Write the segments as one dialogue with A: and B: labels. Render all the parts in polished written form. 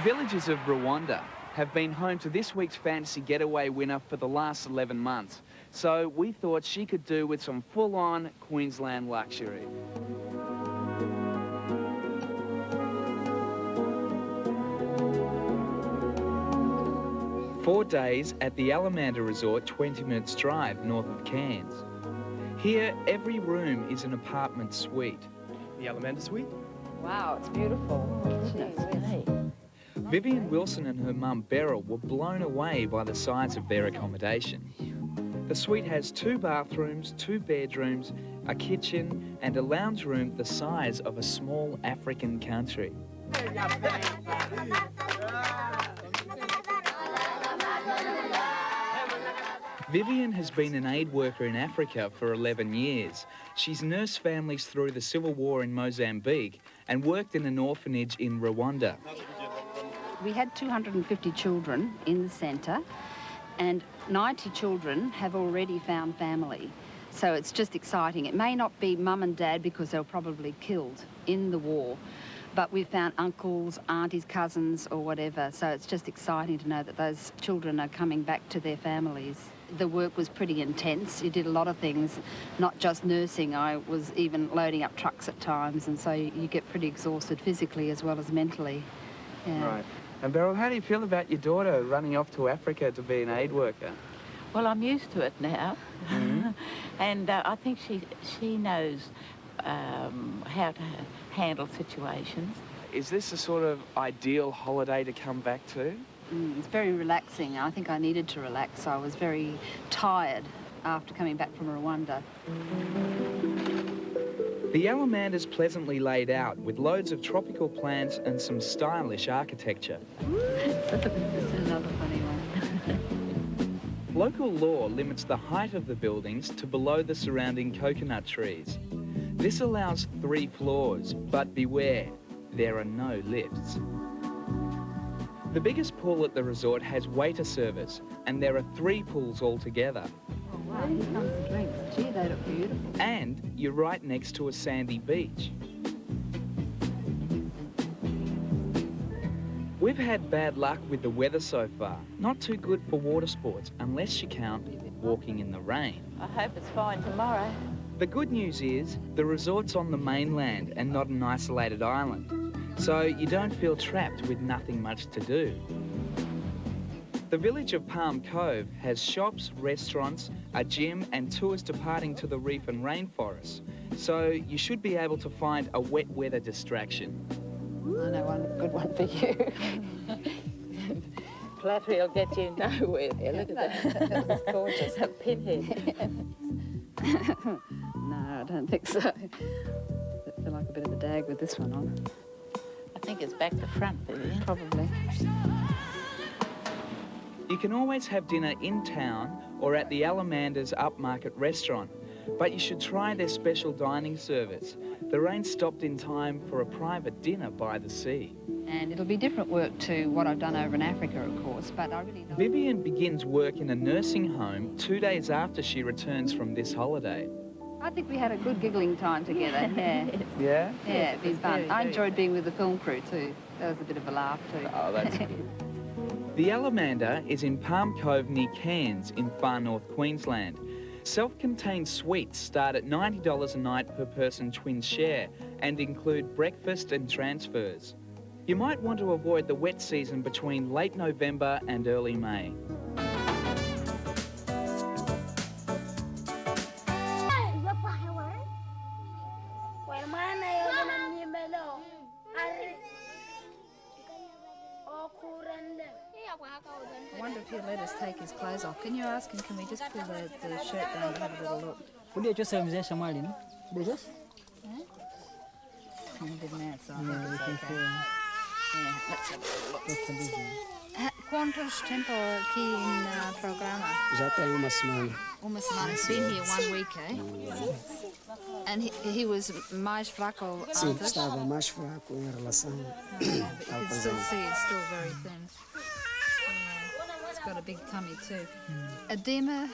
A: villages of Rwanda have been home to this week's Fantasy Getaway winner for the last 11 months. So we thought she could do with some full-on Queensland luxury. Four days at the Allamanda Resort, 20 minutes drive north of Cairns. Here, every room is an apartment suite.
B: The Allamanda suite?
C: Wow, it's beautiful.
A: Vivien Wilson and her mum Beryl were blown away by the size of their accommodation. The suite has 2 bathrooms, 2 bedrooms, a kitchen and a lounge room the size of a small African country. Vivien has been an aid worker in Africa for 11 years. She's nursed families through the civil war in Mozambique and worked in an orphanage in Rwanda.
C: We had 250 children in the centre and 90 children have already found family. So it's just exciting. It may not be mum and dad because they were probably killed in the war, but we've found uncles, aunties, cousins or whatever. So it's just exciting to know that those children are coming back to their families. The work was pretty intense. You did a lot of things, not just nursing. I was even loading up trucks at times, and so you get pretty exhausted physically as well as mentally. Yeah.
A: Right. And Beryl, how do you feel about your daughter running off to Africa to be an aid worker?
D: Well, I'm used to it now, and I think she knows how to handle situations.
A: Is this a sort of ideal holiday to come back to?
C: It's very relaxing. I think I needed to relax. I was very tired after coming back from Rwanda.
A: The Allamanda's pleasantly laid out with loads of tropical plants and some stylish architecture.
C: This is another funny one.
A: Local law limits the height of the buildings to below the surrounding coconut trees. This allows 3 floors, but beware, there are no lifts. The biggest pool at the resort has waiter service, and there are 3 pools altogether.
C: Oh, wow, here comes the drinks. Gee, they look beautiful.
A: And you're right next to a sandy beach. We've had bad luck with the weather so far. Not too good for water sports, unless you count walking in the rain.
D: I hope it's fine tomorrow.
A: The good news is the resort's on the mainland and not an isolated island, so you don't feel trapped with nothing much to do. The village of Palm Cove has shops, restaurants, a gym and tours departing to the reef and rainforest, so you should be able to find a wet weather distraction.
C: I know one good one for you.
D: Flattery will get you nowhere. Yeah, look at that. That's gorgeous. A pinhead.
C: No, I don't think so. I feel like a bit of a dag with this one on.
D: I think it's back to front, Vivien.
C: Probably.
A: You can always have dinner in town or at the Allamanda's upmarket restaurant, but you should try their special dining service. The rain stopped in time for a private dinner by the sea.
C: And it'll be different work to what I've done over in Africa, of course, but I really love...
A: Vivien begins work in a nursing home 2 days after she returns from this holiday.
C: I think we had a good giggling time together, yeah.
A: Yeah?
C: Yeah, it's been fun. I enjoyed being with the film crew too. That was a bit of a laugh too.
A: Oh, that's good. The Allamanda is in Palm Cove near Cairns in far north Queensland. Self-contained suites start at $90 a night per person twin share and include breakfast and transfers. You might want to avoid the wet season between late November and early May.
E: I wonder if he'll let us take his clothes off. Can you ask him, can we just pull the shirt down and have a little look?
F: Podia just mzee Shamali, no? Beijas?
C: I didn't answer.
E: Yeah, let's have a little look. Quantos tempo aqui no programa?
F: Já tem uma semana.
E: Uma semana. He's been here 1 week, eh? And he was mais fraco antes?
F: Sim, estava mais fraco em relação
E: But you can still see it's still very thin. Yeah. It's got a big tummy too. Edema?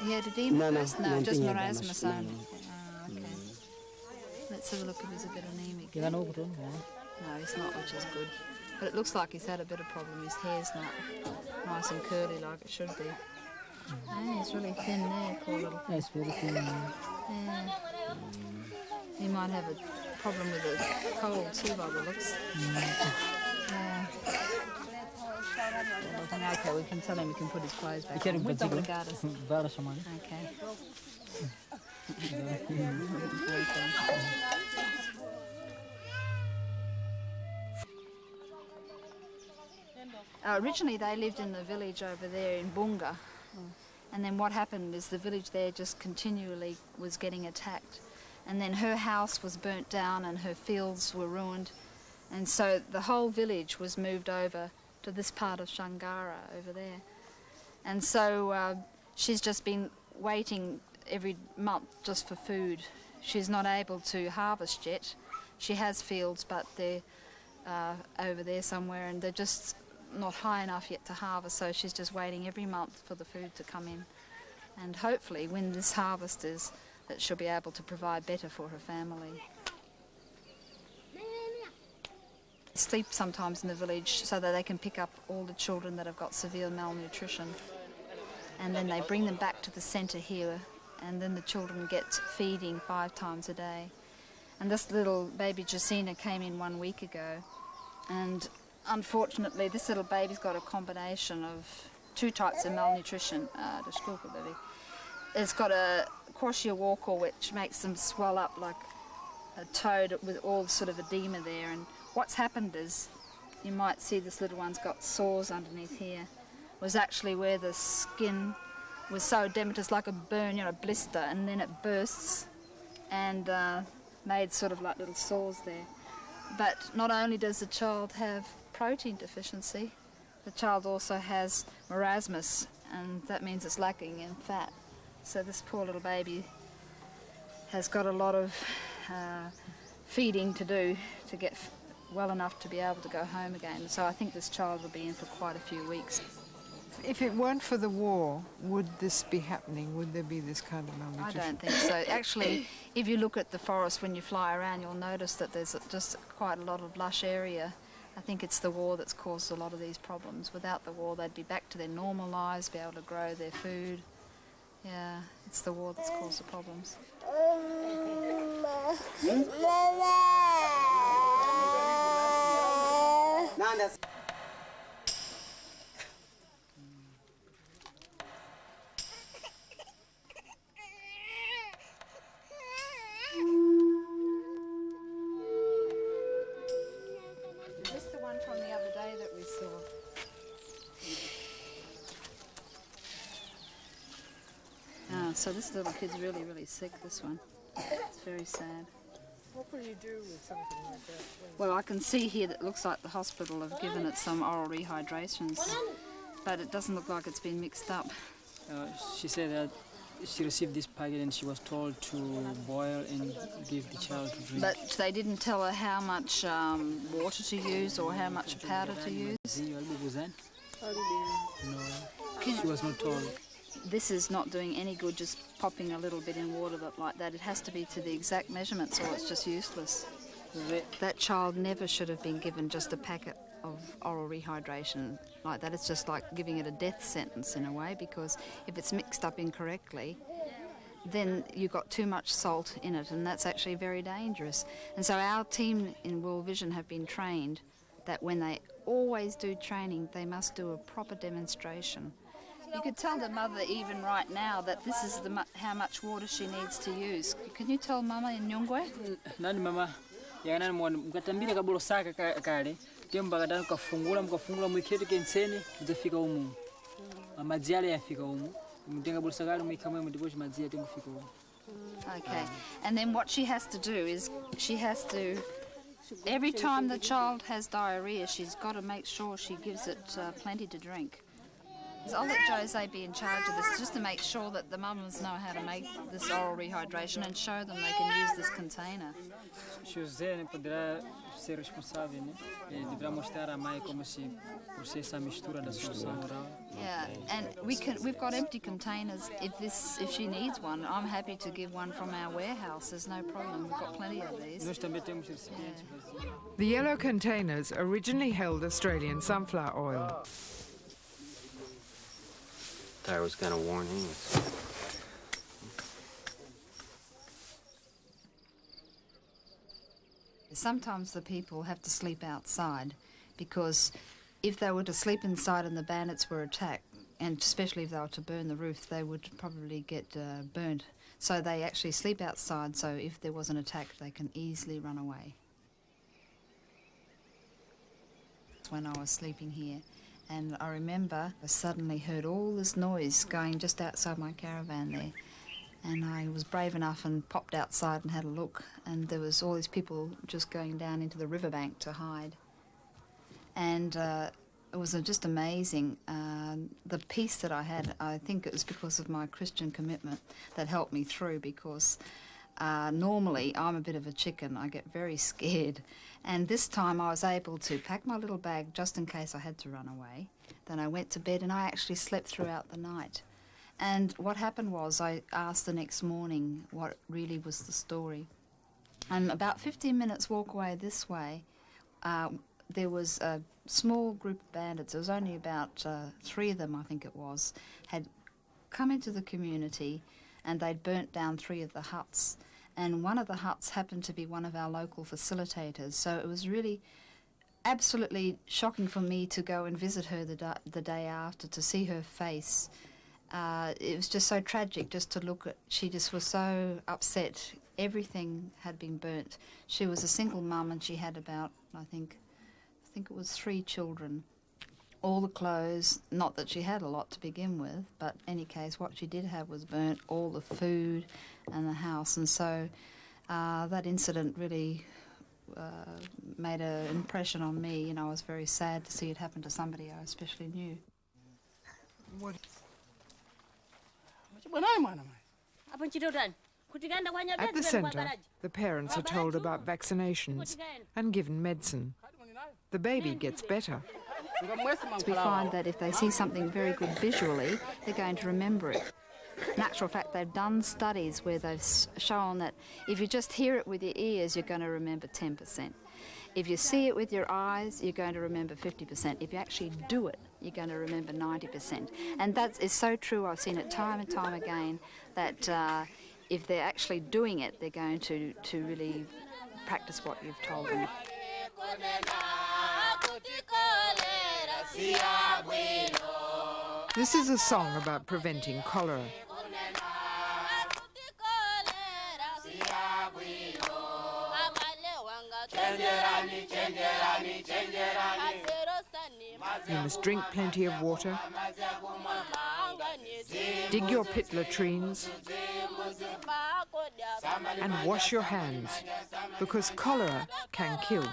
E: He had edema first? No, just marasmus only. Oh, okay. Let's have a look if he's a bit anemic.
F: Kaya no, bro.
E: No, he's not, which is good. But it looks like he's had a bit of problem. His hair's not nice and curly like it should be. Oh, he's really thin there, poor little.
F: Yes, very thin.
E: Yeah. He might have a problem with the cold too by the looks. Yeah. Okay, we can tell him we can put his clothes back on. Muito obrigada. Okay. Originally they lived in the village over there in Bunga, and then what happened is the village there just continually was getting attacked, and then her house was burnt down and her fields were ruined, and so the whole village was moved over to this part of Shangara over there. And so she's just been waiting every month just for food. She's not able to harvest yet. She has fields, but they're over there somewhere, and they're just not high enough yet to harvest, so she's just waiting every month for the food to come in. And hopefully when this harvest is, that she'll be able to provide better for her family. Sleep sometimes in the village so that they can pick up all the children that have got severe malnutrition. And then they bring them back to the centre here, and then the children get feeding 5 times a day. And this little baby Jacina came in 1 week ago, and unfortunately this little baby's got a combination of 2 types of malnutrition. It's got a kwashiorkor, which makes them swell up like a toad with all sort of edema there, and what's happened is, you might see this little one's got sores underneath here, was actually where the skin was so edematous, it's like a burn, you know, a blister, and then it bursts and made sort of like little sores there. But not only does the child have protein deficiency, the child also has marasmus, and that means it's lacking in fat. So this poor little baby has got a lot of feeding to do to get well enough to be able to go home again. So I think this child will be in for quite a few weeks.
B: If it weren't for the war, would this be happening? Would there be this kind of malnutrition?
E: I don't think so. Actually, if you look at the forest when you fly around, you'll notice that there's just quite a lot of lush area. I think it's the war that's caused a lot of these problems. Without the war, they'd be back to their normal lives, be able to grow their food. Yeah, it's the war that's caused the problems. Is this the one from the other day that we saw? So this little kid's really, really sick, this one. It's very sad.
B: What will you do with something like that?
E: Well, I can see here that it looks like the hospital have given it some oral rehydrations, but it doesn't look like it's been mixed up.
F: She said that she received this packet and she was told to boil and give the child to drink.
E: But they didn't tell her how much water to use or how much powder to use?
F: No, she was not told.
E: This is not doing any good just popping a little bit in water like that. It has to be to the exact measurements or it's just useless. That child never should have been given just a packet of oral rehydration like that. It's just like giving it a death sentence in a way, because if it's mixed up incorrectly, then you've got too much salt in it, and that's actually very dangerous. And so our team in World Vision have been trained that when they always do training, they must do a proper demonstration. You could tell the mother even right now that this is how much water she needs to use. Can you tell Mama in Nyungwe?
F: Nani mama, yana mkatambira kabolo saka kale, temba kadani mkafungula mwiketu kenseni, mzafika umu. Maji yale yafika umu. Mtenga bolo saka kale mwikamwe mdiboshi maji yate mfika umu.
E: Okay, and then what she has to do is she has to, every time the child has diarrhea, she's got to make sure she gives it plenty to drink. I'll let Jose be in charge of this, just to make sure that the mums know how to make this oral rehydration and show them they can use this container.
F: Jose poderá ser responsável, né? Deverá mostrar à mãe como se processa a mistura da solução oral.
E: Yeah, and we've got empty containers. If she needs one, I'm happy to give one from our warehouse. There's no problem. We've got plenty of these.
F: Nós também temos recipientes vazios.
B: The yellow containers originally held Australian sunflower oil.
G: Thought it was gonna warn him.
E: Sometimes the people have to sleep outside because if they were to sleep inside and the bandits were attacked, and especially if they were to burn the roof, they would probably get burnt. So they actually sleep outside, so if there was an attack, they can easily run away. When I was sleeping here, and I remember I suddenly heard all this noise going just outside my caravan there. And I was brave enough and popped outside and had a look, and there was all these people just going down into the riverbank to hide. And it was just amazing. The peace that I had, I think it was because of my Christian commitment that helped me through, because normally I'm a bit of a chicken. I get very scared. And this time I was able to pack my little bag just in case I had to run away. Then I went to bed and I actually slept throughout the night. And what happened was I asked the next morning what really was the story. And about 15 minutes walk away this way, there was a small group of bandits. There was only about 3 of them, I think it was, had come into the community and they'd burnt down 3 of the huts. And one of the huts happened to be one of our local facilitators. So it was really absolutely shocking for me to go and visit her the day after, to see her face. It was just so tragic just to look at. She just was so upset. Everything had been burnt. She was a single mum and she had about, I think it was 3 children. All the clothes, not that she had a lot to begin with, but in any case what she did have was burnt, all the food and the house. And so that incident really made an impression on me. You know, I was very sad to see it happen to somebody I especially knew.
B: What? At the centre, the parents are told about vaccinations and given medicine. The baby gets better.
E: We find that if they see something very good visually, they're going to remember it. In actual fact, they've done studies where they've shown that if you just hear it with your ears, you're going to remember 10%. If you see it with your eyes, you're going to remember 50%. If you actually do it, you're going to remember 90%. And that is so true. I've seen it time and time again, that if they're actually doing it, they're going to really practice what you've told them.
B: This is a song about preventing cholera. You must drink plenty of water, dig your pit latrines, and wash your hands, because cholera can kill.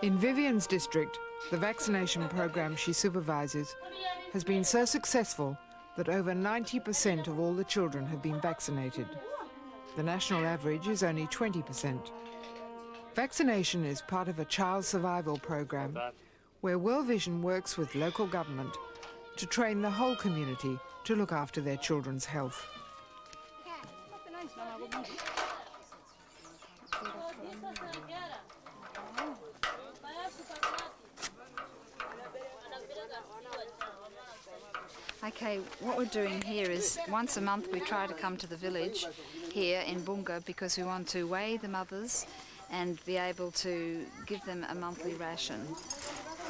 B: In Vivien's district, the vaccination program she supervises has been so successful that over 90% of all the children have been vaccinated. The national average is only 20%. Vaccination is part of a child survival program where World Vision works with local government to train the whole community to look after their children's health.
E: Okay, what we're doing here is once a month we try to come to the village here in Bunga because we want to weigh the mothers and be able to give them a monthly ration.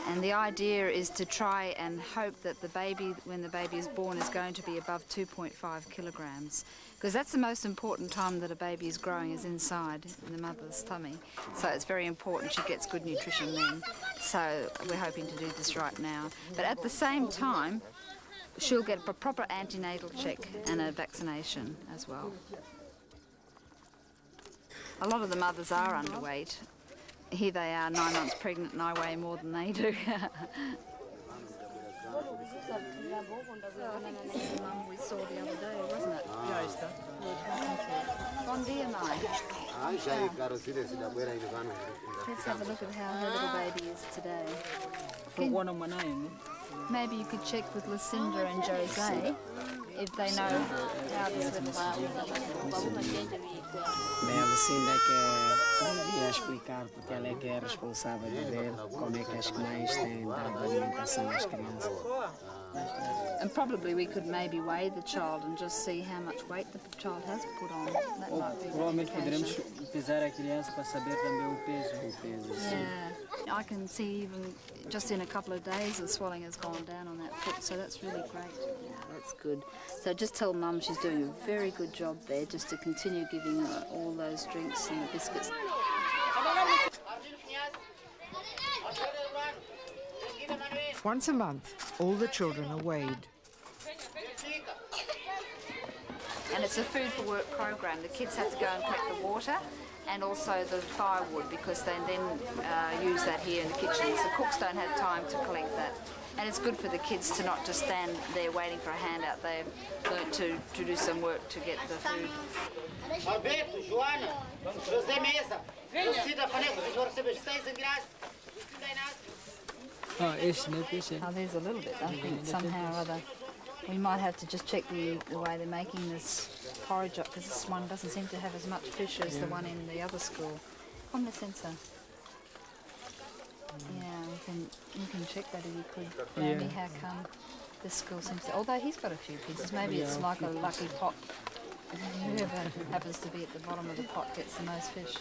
E: And the idea is to try and hope that the baby, when the baby is born, is going to be above 2.5 kilograms. Because that's the most important time that a baby is growing, is inside in the mother's tummy. So it's very important she gets good nutrition then. So we're hoping to do this right now. But at the same time, she'll get a proper antenatal check and a vaccination as well. A lot of the mothers are underweight. Here they are, 9 months pregnant, and I weigh more than they do. This is the mum we saw the other day, wasn't it? Bon dia, mãe. Let's have a look at how her little baby is today. Maybe you could check with Lucinda and Jose if they know how this little
H: Bem, a Lucinda que devia explicar porque ela é que é responsável de ver como é que as mães têm dado alimentação às crianças.
E: And probably we could maybe weigh the child and just see how much weight the child has put on. That might be
F: Provavelmente poderemos pesar a criança para saber também o peso.
E: Yeah, I can see even just in a couple of days the swelling has gone down on that foot, so that's really great. Yeah, that's good. So just tell Mum she's doing a very good job there, just to continue giving her all those drinks and the biscuits.
B: Once a month, all the children are weighed.
E: And it's a food for work program. The kids have to go and collect the water and also the firewood, because they then use that here in the kitchens. The cooks don't have time to collect that. And it's good for the kids to not just stand there waiting for a handout. They've learnt to do some work to get the food.
I: Alberto, Joana, José Mesa, Lucida Faneco, vocês vão receber 6 ingressos.
E: Oh, there's a little bit, I think, somehow or other. We might have to just check the way they're making this porridge up, because this one doesn't seem to have as much fish as the one in the other school. On the sensor. Yeah, you can check that if you could. Maybe how come this school seems to... Although he's got a few pieces, maybe it's like a lucky pot. Whoever happens to be at the bottom of the pot gets the most fish.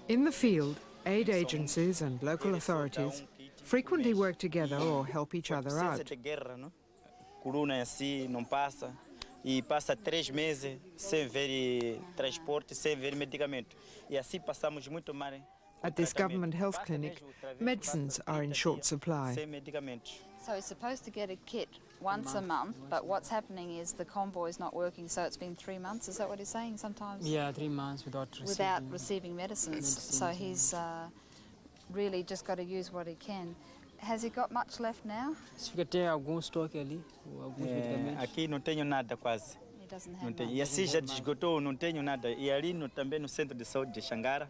B: In the field, aid agencies and local authorities frequently work together or help each other out.
J: Coluna assim não passa e passa 3 meses sem ver transporte, sem ver medicamento. E assim passamos muito mal.
B: At this government health clinic, medicines are in short supply.
J: Sem medicamentos.
E: So he's supposed to get a kit once a month, but what's happening is the convoy is not working, so it's been 3 months. Is that what he's saying? Sometimes?
F: Yeah, 3 months without
E: receiving medicines. So he's really just got to use what he can. Has he got much left now?
F: Fica até algum estoque ali, alguns medicamentos.
J: Aqui não tenho nada quase.
E: He doesn't have much.
J: E assim já desgotou, não tenho nada. E ali também no centro de saúde de Xangara,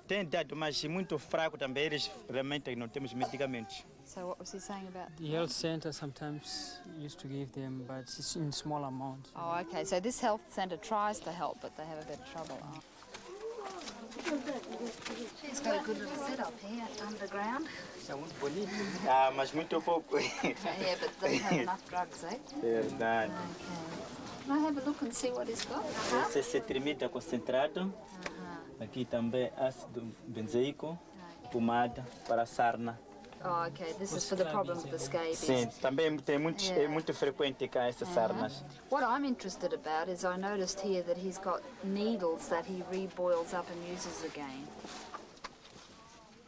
J: tem dado, mas muito fraco também. Eles realmente não temos medicamentos.
E: So what was he saying about?
F: The health center sometimes used to give them, but it's in small amounts.
E: Oh, okay. So this health center tries to help, but they have a bit of trouble. Oh. He's got a good little setup here underground.
J: Mas muito pouco.
E: Yeah, but they have enough drugs, eh?
J: Verdade.
E: Okay. Can I have a look and see what he's got?
J: Esse é cetrimida concentrado. Aqui também ácido benzoico, pomada para sarna.
E: Oh, okay. This is for the problem with the scabies.
J: Sim, também tem é muito frequente cá essas sarnas.
E: What I'm interested about is I noticed here that he's got needles that he reboils up and uses again.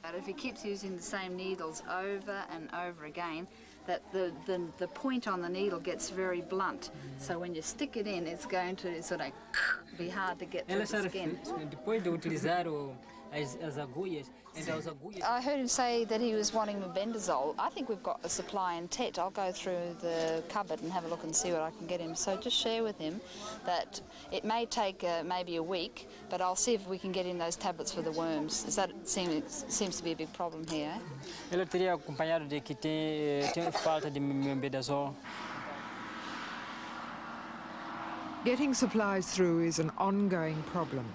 E: But if he keeps using the same needles over and over again, that the point on the needle gets very blunt. So when you stick it in, it's going to sort of be hard to get through the skin.
F: Depois de utilizar as agulhas, as agulhas.
E: I heard him say that he was wanting mebendazole. I think we've got a supply in Tet. I'll go through the cupboard and have a look and see what I can get him. So just share with him that it may take maybe a week, but I'll see if we can get him those tablets for the worms. Seems to be a big problem here.
F: Ele teria acompanhado de que tem falta de mebendazole.
B: Getting supplies through is an ongoing problem.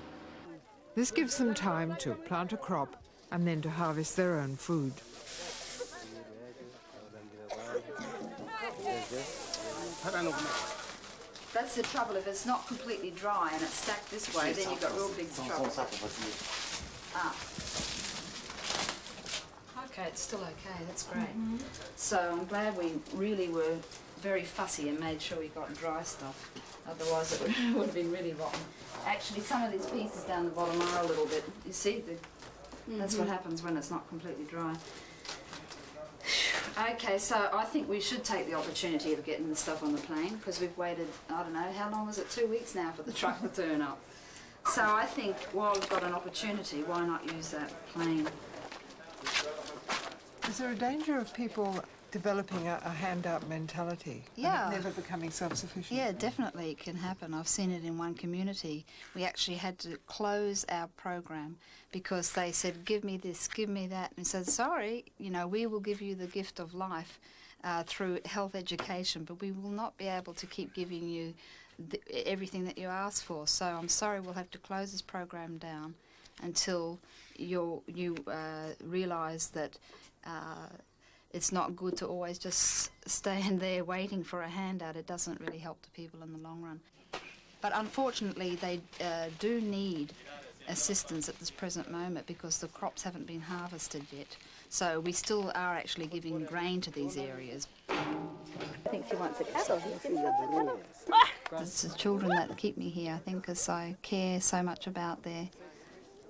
B: This gives them time to plant a crop and then to harvest their own food.
E: That's the trouble. If it's not completely dry and it's stacked this way, then you've got real big trouble. Okay, it's still okay. That's great. So I'm glad we really were very fussy and made sure we got dry stuff. Otherwise it would have been really rotten. Actually, some of these pieces down the bottom are a little bit, you see, That's what happens when it's not completely dry. Okay, so I think we should take the opportunity of getting the stuff on the plane because we've waited, I don't know, how long is it, 2 weeks now for the truck to turn up. So I think while we've got an opportunity, why not use that plane?
B: Is there a danger of people developing a handout mentality?
E: Yeah.
B: And never becoming self-sufficient?
E: Yeah, definitely it can happen. I've seen it in one community. We actually had to close our program because they said, give me this, give me that. And we said, sorry, you know, we will give you the gift of life through health education, but we will not be able to keep giving you everything that you ask for. So I'm sorry, we'll have to close this program down until you realise that it's not good to always just stand there waiting for a handout. It doesn't really help the people in the long run. But unfortunately, they do need assistance at this present moment because the crops haven't been harvested yet. So we still are actually giving grain to these areas.
C: I think she wants a cuddle.
E: It's the children that keep me here, I think, because I care so much about their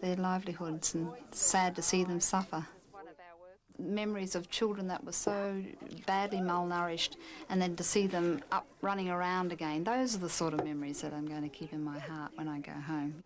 E: livelihoods, and it's sad to see them suffer. Memories of children that were so badly malnourished, and then to see them up running around again, those are the sort of memories that I'm going to keep in my heart when I go home.